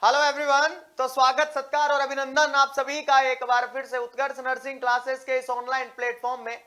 Hello everyone. तो स्वागत, सत्कार और अभिनंदन आप सभी का एक बार फिर से उत्कर्ष नर्सिंग क्लासेस के इस ऑनलाइन प्लेटफॉर्म में।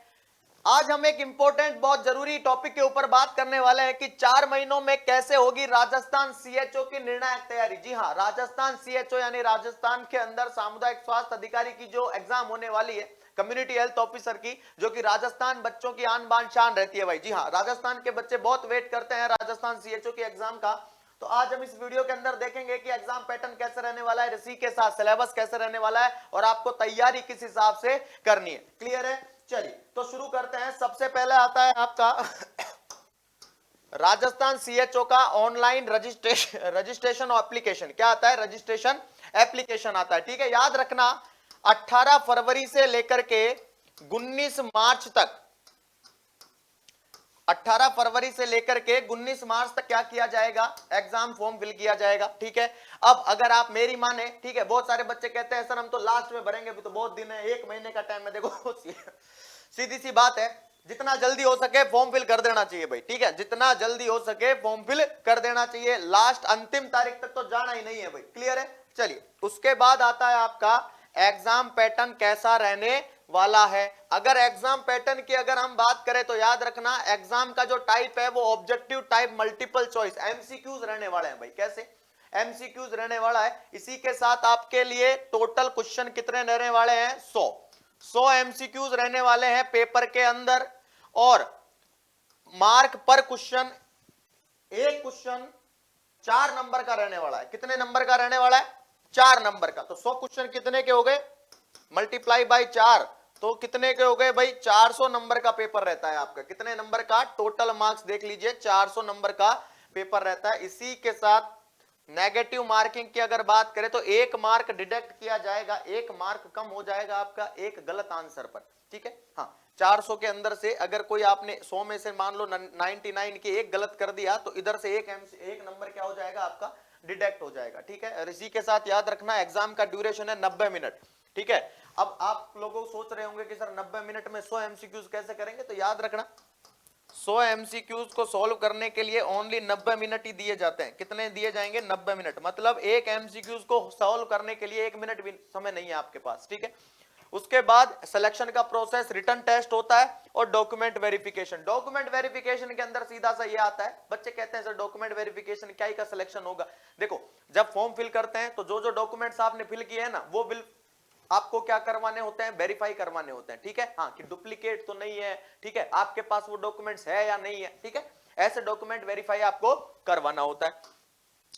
आज हम एक इंपॉर्टेंट, बहुत जरूरी टॉपिक के ऊपर बात करने वाले हैं कि 4 महीनों में कैसे होगी राजस्थान सीएचओ की निर्णायक तैयारी। जी हां, राजस्थान सीएचओ यानी राजस्थान के अंदर सामुदायिक स्वास्थ्य अधिकारी की जो एग्जाम होने वाली है, कम्युनिटी हेल्थ ऑफिसर की, जो कि राजस्थान बच्चों की आन बान शान रहती है भाई। जी हां, राजस्थान के बच्चे बहुत वेट करते हैं राजस्थान सीएचओ की एग्जाम का। तो आज हम इस वीडियो के अंदर देखेंगे कि एग्जाम पैटर्न कैसे रहने वाला है, इसी के साथ सिलेबस कैसे रहने वाला है और आपको तैयारी किस हिसाब से करनी है। क्लियर है? चलिए तो शुरू करते हैं। सबसे पहले आता है आपका राजस्थान सीएचओ का ऑनलाइन रजिस्ट्रेशन एप्लीकेशन। क्या आता है? रजिस्ट्रेशन एप्लीकेशन आता है। ठीक है, याद रखना 18 फरवरी से लेकर के 19 मार्च तक, 18 फरवरी से लेकर के 19 मार्च तक क्या किया जाएगा? एग्जाम फॉर्म फिल किया जाएगा। ठीक है, अब अगर आप मेरी माने, ठीक है, बहुत सारे बच्चे कहते हैं सर हम तो लास्ट में भरेंगे, अभी तो बहुत दिन है, 1 महीने का टाइम है। देखो सीधी सी बात है, जितना जल्दी हो सके फॉर्म फिल कर देना चाहिए भाई। ठीक है, जितना जल्दी हो सके फॉर्म फिल कर देना चाहिए। लास्ट अंतिम तारीख तक तो जाना ही नहीं है भाई। क्लियर है? चलिए, उसके बाद आता है आपका एग्जाम पैटर्न कैसा रहने वाला है। अगर एग्जाम पैटर्न की अगर हम बात करें तो याद रखना एग्जाम का जो टाइप है वो objective type multiple choice MCQs रहने वाले हैं भाई। कैसे? एमसीक्यूज रहने वाला है। इसी के साथ आपके लिए टोटल क्वेश्चन कितने रहने वाले हैं? 100 एमसीक्यूज रहने वाले हैं पेपर के अंदर, और मार्क पर क्वेश्चन, एक क्वेश्चन 4 नंबर का रहने वाला है। कितने नंबर का रहने वाला है? 4 नंबर का। तो 100 क्वेश्चन कितने के हो गए? मल्टीप्लाई बाई 4, तो कितने के हो गए भाई? 400 नंबर का पेपर रहता है आपका। कितने नंबर का? टोटल मार्क्स देख लीजिए, 400 नंबर का पेपर रहता है। इसी के साथ नेगेटिव मार्किंग की अगर बात करें तो 1 मार्क डिडक्ट किया जाएगा, 1 मार्क कम हो जाएगा आपका एक गलत आंसर पर। ठीक है, हाँ, 400 के अंदर से अगर कोई आपने 100 में से मान लो 99 की एक गलत कर दिया तो इधर से एक नंबर क्या हो जाएगा आपका? डिडक्ट हो जाएगा। ठीक है, और इसी के साथ याद रखना एग्जाम का ड्यूरेशन है 90 मिनट। ठीक है, अब आप लोगों सोच रहे होंगे कि सर 90 मिनट में 100 एमसीक्यूज कैसे करेंगे? तो याद रखना 100 एमसीक्यूज को सॉल्व करने के लिए ओनली 90 मिनट ही दिए जाते हैं। कितने दिए जाएंगे? 90 मिनट। मतलब एक एमसीक्यूज को सॉल्व करने के लिए 1 मिनट भी समय नहीं है आपके पास। ठीक है, उसके बाद सिलेक्शन का प्रोसेस, रिटन टेस्ट होता है और डॉक्यूमेंट वेरिफिकेशन। डॉक्यूमेंट वेरिफिकेशन के अंदर सीधा सा ये आता है, बच्चे कहते हैं सर डॉक्यूमेंट वेरिफिकेशन क्या ही का सिलेक्शन होगा? देखो, जब फॉर्म फिल करते हैं तो जो जो डॉक्यूमेंट्स आपने फिल किए हैं ना, वो बिल आपको क्या करवाने होते हैं? वेरीफाई करवाने होते हैं। ठीक है, हाँ, कि डुप्लीकेट तो नहीं है, ठीक है, आपके पास वो डॉक्यूमेंट्स है या नहीं है। ठीक है, ऐसे डॉक्यूमेंट वेरीफाई आपको करवाना होता है।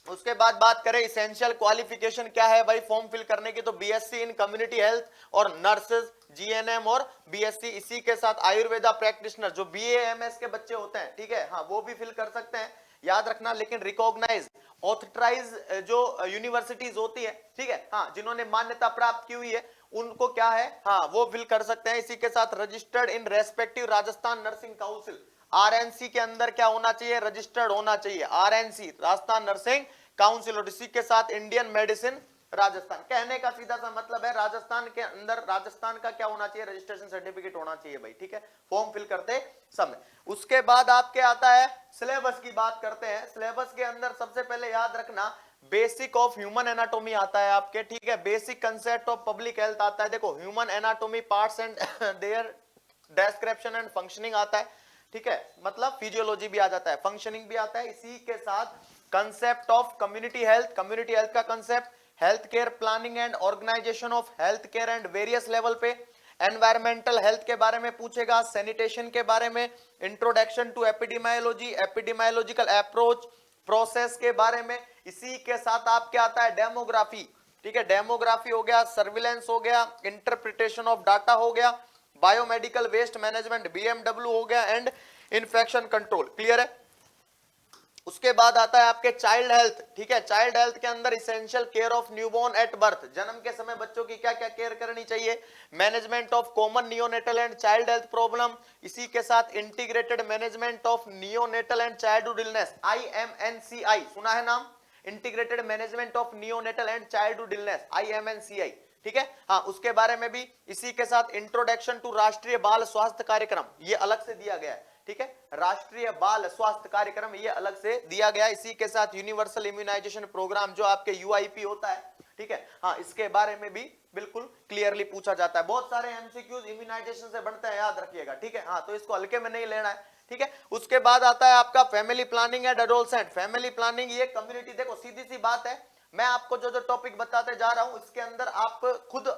उसके बाद बात करें इसेंशियल क्वालिफिकेशन क्या है भाई फॉर्म फिल करने की, तो बीएससी इन कम्युनिटी हेल्थ और नर्सेज, जीएनएम और बीएससी, इसी के साथ आयुर्वेदा प्रैक्टिशनर, जो बीएएमएस के बच्चे होते हैं, ठीक है, हाँ, वो भी फिल कर सकते हैं। याद रखना, लेकिन रिकॉग्नाइज ऑथराइज जो यूनिवर्सिटीज होती है, ठीक है, हाँ, जिन्होंने मान्यता प्राप्त की हुई है, उनको क्या है, हाँ, वो फिल कर सकते हैं। इसी के साथ registered in respective Rajasthan nursing council, RNC के अंदर क्या होना चाहिए? रजिस्टर्ड होना चाहिए, आरएनसी राजस्थान नर्सिंग काउंसिल। और इसी के साथ इंडियन मेडिसिन राजस्थान। कहने का सीधा सा मतलब है राजस्थान के अंदर राजस्थान का क्या होना चाहिए? रजिस्ट्रेशन सर्टिफिकेट होना चाहिए भाई। ठीक है, फॉर्म फिल करते समय। उसके बाद आपके आता है सिलेबस की बात करते हैं। सिलेबस के अंदर सबसे पहले याद रखना बेसिक ऑफ ह्यूमन एनाटॉमी आता है आपके। ठीक है, basic concept of public health आता है। देखो, human anatomy parts and there description and functioning आता है। ठीक है, मतलब फिजियोलॉजी भी आ जाता है, फंक्शनिंग भी आता है। इसी के साथ concept of community health, community health का concept, health care planning and organisation of health care and various level पे, एनवायरमेंटल हेल्थ के बारे में पूछेगा, सैनिटेशन के बारे में, introduction to epidemiology, epidemiological approach, process के बारे में। इसी के साथ आपके आता है डेमोग्राफी। ठीक है, डेमोग्राफी हो गया, सर्विलेंस हो गया, इंटरप्रिटेशन ऑफ डाटा हो गया, बायोमेडिकल वेस्ट मैनेजमेंट बीएमडब्ल्यू हो गया, एंड इन्फेक्शन कंट्रोल। क्लियर है? उसके बाद आता है आपके चाइल्ड हेल्थ। ठीक है, चाइल्ड हेल्थ के अंदर essential care of newborn at birth, जन्म के समय बच्चों की क्या क्या केयर करनी चाहिए, management of common neonatal and child health problem, इसी के साथ integrated management of neonatal and childhood illness, IMNCI, सुना है नाम? Integrated management of neonatal and childhood illness, IMNCI। ठीक है, हाँ, उसके बारे में भी। इसी के साथ इंट्रोडक्शन टू राष्ट्रीय बाल स्वास्थ्य कार्यक्रम, ये अलग से दिया गया है। ठीक है। राष्ट्रीय बाल स्वास्थ्य कार्यक्रम ये अलग से दिया गया। इसी के साथ यूनिवर्सल इम्यूनाइजेशन प्रोग्राम जो आपके यूआईपी होता है, ठीक है, हाँ, इसके बारे में भी बिल्कुल क्लियरली पूछा जाता है। बहुत सारे एमसीक्यूज इम्यूनाइजेशन से बनते हैं, याद रखिएगा, ठीक है, हाँ, तो इसको हल्के में नहीं लेना है, ठीक है। उसके बाद आता है आपका family planning and adolescent. Family planning ये कम्युनिटी, देखो सीधी सी बात है, मैं आपको जो जो टॉपिक बताते जा रहा हूं इसके अंदर आप खुद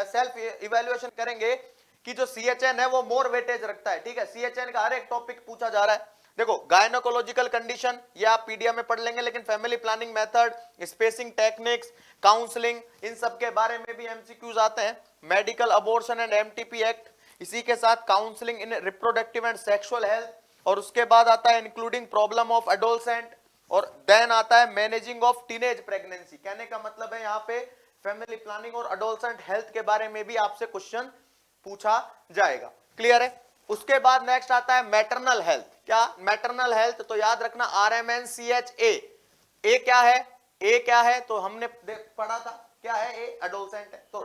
सेल्फ इवेल्युएशन करेंगे कि जो सीएचएन है वो मोर वेटेज रखता है, ठीक है। सीएचएन का हर एक टॉपिक पूछा जा रहा है। देखो गायनोकोलॉजिकल कंडीशन ये आप पीडीएफ में पढ़ लेंगे, लेकिन family planning method, spacing techniques, counselling, इन सब के बारे में भी एमसीक्यूज आते हैं। Medical abortion and MTP act, इसी के साथ counselling in reproductive and sexual health, और उसके बाद आता है इंक्लूडिंग प्रॉब्लम ऑफ एडोलसेंट, और देन आता है मैनेजिंग ऑफ टीनेज प्रेगनेंसी। कहने का मतलब है यहाँ पे फैमिली प्लानिंग और एडोलसेंट हेल्थ के बारे में भी आपसे क्वेश्चन पूछा जाएगा। क्लियर है। उसके बाद नेक्स्ट आता है मैटरनल हेल्थ। क्या मैटरनल हेल्थ, तो याद रखना RMNCHA। ए क्या है, ए क्या है, तो हमने पढ़ा था क्या है, ए एडोलसेंट है, तो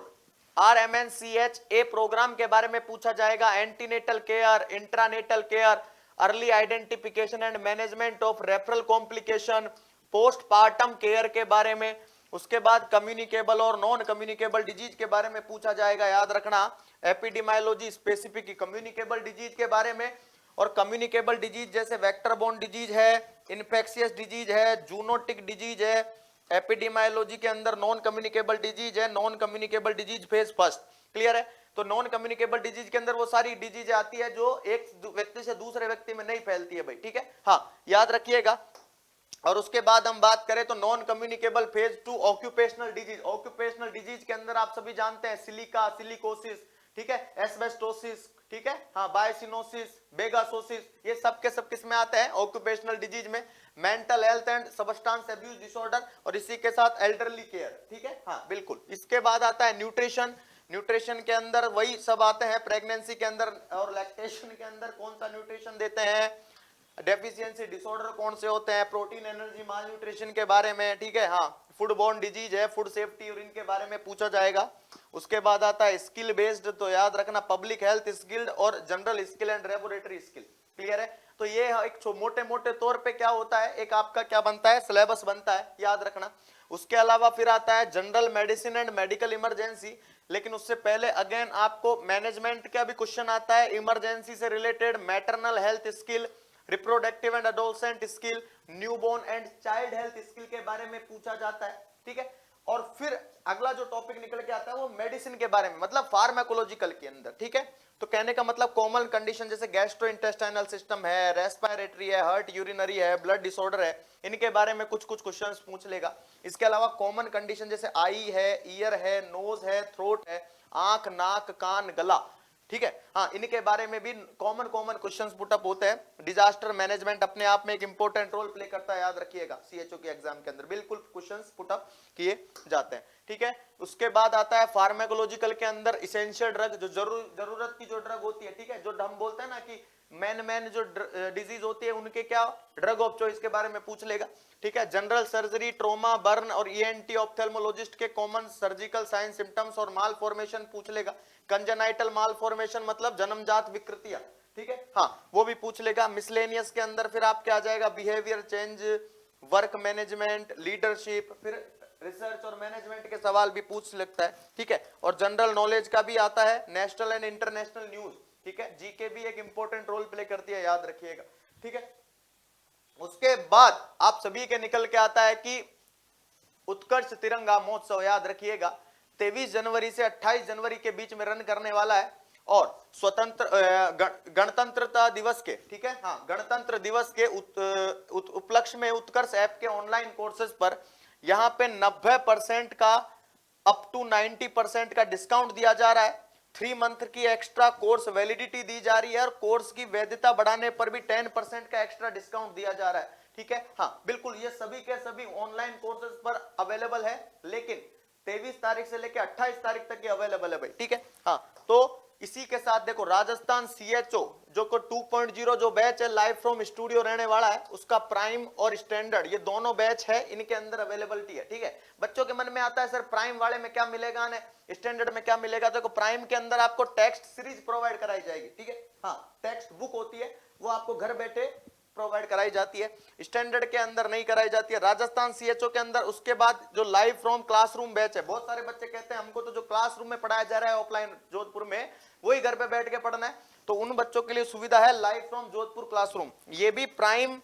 RMNCHA प्रोग्राम के बारे में पूछा जाएगा। Antenatal care, intranatal care, early identification and management of referral complication, postpartum care के बारे में। उसके बाद कम्युनिकेबल और नॉन कम्युनिकेबल डिजीज के बारे में पूछा जाएगा, याद रखना। एपिडेमियोलॉजी स्पेसिफिक कम्युनिकेबल डिजीज के बारे में, और कम्युनिकेबल डिजीज जैसे वेक्टर बोर्न डिजीज है, इन्फेक्शियस डिजीज है, जूनोटिक डिजीज है। एपिडेमियोलॉजी के अंदर नॉन कम्युनिकेबल डिजीज है, non communicable disease phase first. Clear है। तो नॉन कम्युनिकेबल डिजीज के अंदर वो सारी डिजीज आती है जो एक व्यक्ति से दूसरे व्यक्ति में नहीं फैलती है भाई, ठीक है, हाँ, याद रखिएगा। और उसके बाद हम बात करें तो non communicable phase 2 occupational disease. Occupational disease के अंदर आप सभी जानते हैं सिलिका, सिलिकोसिस, ठीक है, एस्बेस्टोसिस, ठीक है, हाँ, बायसिनोसिस, बेगासोसिस, ये सब के सब किस में आते हैं, ऑक्यूपेशनल डिजीज में। Mental health and substance abuse disorder, और इसी के साथ एल्डरली केयर, ठीक है, हाँ, बिल्कुल। इसके बाद आता है न्यूट्रिशन। न्यूट्रिशन के अंदर वही सब आते हैं। प्रेगनेंसी के अंदर और लैक्टेशन के अंदर कौन सा न्यूट्रिशन देते हैं, डेफिशिएंसी डिसऑर्डर कौन से होते हैं, प्रोटीन एनर्जी माल न्यूट्रिशन के बारे में, ठीक है, हाँ, फूड बोर्न डिजीज है, फूड सेफ्टी और इनके बारे में पूछा जाएगा। उसके बाद आता है स्किल बेस्ड, तो याद रखना पब्लिक हेल्थ स्किल और general skill and laboratory skill. Clear है। तो ये एक मोटे मोटे तौर पे क्या होता है, एक आपका क्या बनता है, सिलेबस बनता है, याद रखना। उसके अलावा फिर आता है general medicine and medical emergency, लेकिन उससे पहले अगेन आपको मैनेजमेंट का भी क्वेश्चन आता है इमरजेंसी से related. Maternal health skill, reproductive and adolescent skill, newborn and child health skill के बारे में पूछा जाता है, ठीक है। और फिर अगला जो टॉपिक निकल के आता है वो मेडिसिन के बारे में, मतलब फार्माकोलॉजिकल के अंदर, ठीक है। तो कहने का मतलब कॉमन कंडीशन जैसे गैस्ट्रोइंटेस्टाइनल सिस्टम है, रेस्पिरेटरी है, हार्ट यूरिनरी है, ब्लड डिसऑर्डर है, इनके बारे में कुछ कुछ क्वेश्चंस पूछ लेगा। इसके अलावा कॉमन कंडीशन जैसे आई है, ईयर है, नोज है, थ्रोट है, आंख, नाक, कान, गला, ठीक है, हाँ, इनके बारे में भी कॉमन क्वेश्चंस पुटअप होते हैं। डिजास्टर मैनेजमेंट अपने आप में एक इंपॉर्टेंट रोल प्ले करता है, याद रखिएगा। सीएचओ के एग्जाम के अंदर बिल्कुल क्वेश्चंस पुटअप किए जाते हैं, ठीक है। उसके बाद आता है फार्माकोलॉजिकल के अंदर इसेंशियल ड्रग, जो जरूरत की जो ड्रग होती है, ठीक है, जो हम बोलते हैं ना कि मेन जो डिजीज होती है उनके क्या ड्रग ऑफ चॉइस के बारे में पूछ लेगा, ठीक है। जनरल सर्जरी, ट्रोमा, बर्न और ईएनटी ऑप्थेल्मोलॉजिस्ट के कॉमन सर्जिकल साइन सिम्टम्स और माल फॉर्मेशन पूछ लेगा। कंजेनाइटल माल फॉर्मेशन मतलब जन्मजात विकृतियां, ठीक है, हाँ, वो भी पूछ लेगा। मिसलेनियस के अंदर फिर आपके आ जाएगा behaviour change, work management, leadership, फिर रिसर्च और मैनेजमेंट के सवाल भी पूछ सकता है, ठीक है। और जनरल नॉलेज का भी आता है, नेशनल एंड इंटरनेशनल न्यूज, ठीक है, जीके भी एक इंपॉर्टेंट रोल प्ले करती है, याद रखिएगा, ठीक है। उसके बाद आप सभी के निकल के आता है कि उत्कर्ष तिरंगा महोत्सव, याद रखिएगा, 23 जनवरी से 28 जनवरी के बीच में रन करने वाला है। और गणतंत्रता दिवस के, ठीक है, हाँ, गणतंत्र दिवस के उपलक्ष्य में उत्कर्ष ऐप के ऑनलाइन कोर्सेज पर यहां पे 90% का अप टू 90% का डिस्काउंट दिया जा रहा है। 3 मंथ की एक्स्ट्रा कोर्स वैलिडिटी दी जा रही है, और कोर्स की वैधता बढ़ाने पर भी 10% का एक्स्ट्रा डिस्काउंट दिया जा रहा है, ठीक है, हाँ, बिल्कुल। ये सभी के सभी ऑनलाइन कोर्सेज पर अवेलेबल है, लेकिन 23 तारीख से लेकर 28 तारीख तक ये अवेलेबल है भाई, ठीक है, हाँ। तो इसी के साथ देखो राजस्थान सीएचओ जो को 2.0 जो बैच है लाइव फ्रॉम स्टूडियो रहने वाला है, उसका प्राइम और स्टैंडर्ड ये दोनों बैच है, इनके अंदर अवेलेबिलिटी है, ठीक है। बच्चों के मन में आता है सर प्राइम वाले में क्या मिलेगा ना स्टैंडर्ड में क्या मिलेगा, देखो प्राइम के अंदर आपको टेक्स्ट सीरीज प्रोवाइड कराई जाएगी, ठीक है, हाँ, टेक्स्ट बुक होती है वो आपको घर बैठे प्रोवाइड कराई जाती है, स्टैंडर्ड के अंदर नहीं कराई जाती है, राजस्थान सीएचओ के अंदर। उसके बाद जो लाइव फ्रॉम क्लासरूम बैच है, बहुत सारे बच्चे कहते हैं हमको तो जो क्लासरूम में पढ़ाया जा रहा है ऑफलाइन जोधपुर में, वही घर पे बैठ के पढ़ना है, तो उन बच्चों के लिए सुविधा है लाइव फ्रॉम जोधपुर क्लासरूम। ये भी प्राइम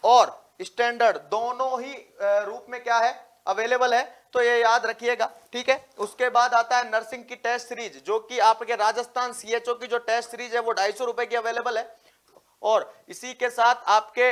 और स्टैंडर्ड दोनों ही रूप में क्या है, अवेलेबल है, तो ये याद रखिएगा, ठीक है। उसके बाद आता है नर्सिंग की टेस्ट सीरीज, जो कि आपके राजस्थान सीएचओ की जो टेस्ट सीरीज है वो 250 रुपए की अवेलेबल है। और इसी के साथ आपके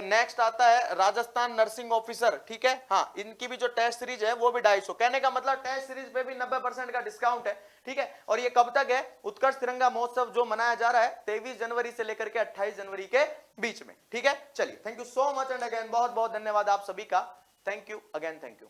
नेक्स्ट आता है राजस्थान नर्सिंग ऑफिसर, ठीक है। हाँ, इनकी भी जो टेस्ट सीरीज है वो भी 250। कहने का मतलब टेस्ट सीरीज पे भी 90% का डिस्काउंट है, ठीक है। और ये कब तक है, उत्कर्ष तिरंगा महोत्सव जो मनाया जा रहा है 23 जनवरी से लेकर के 28 जनवरी के बीच में, ठीक है। चलिए, thank you so much and again बहुत बहुत धन्यवाद आप सभी का। Thank you again, thank you.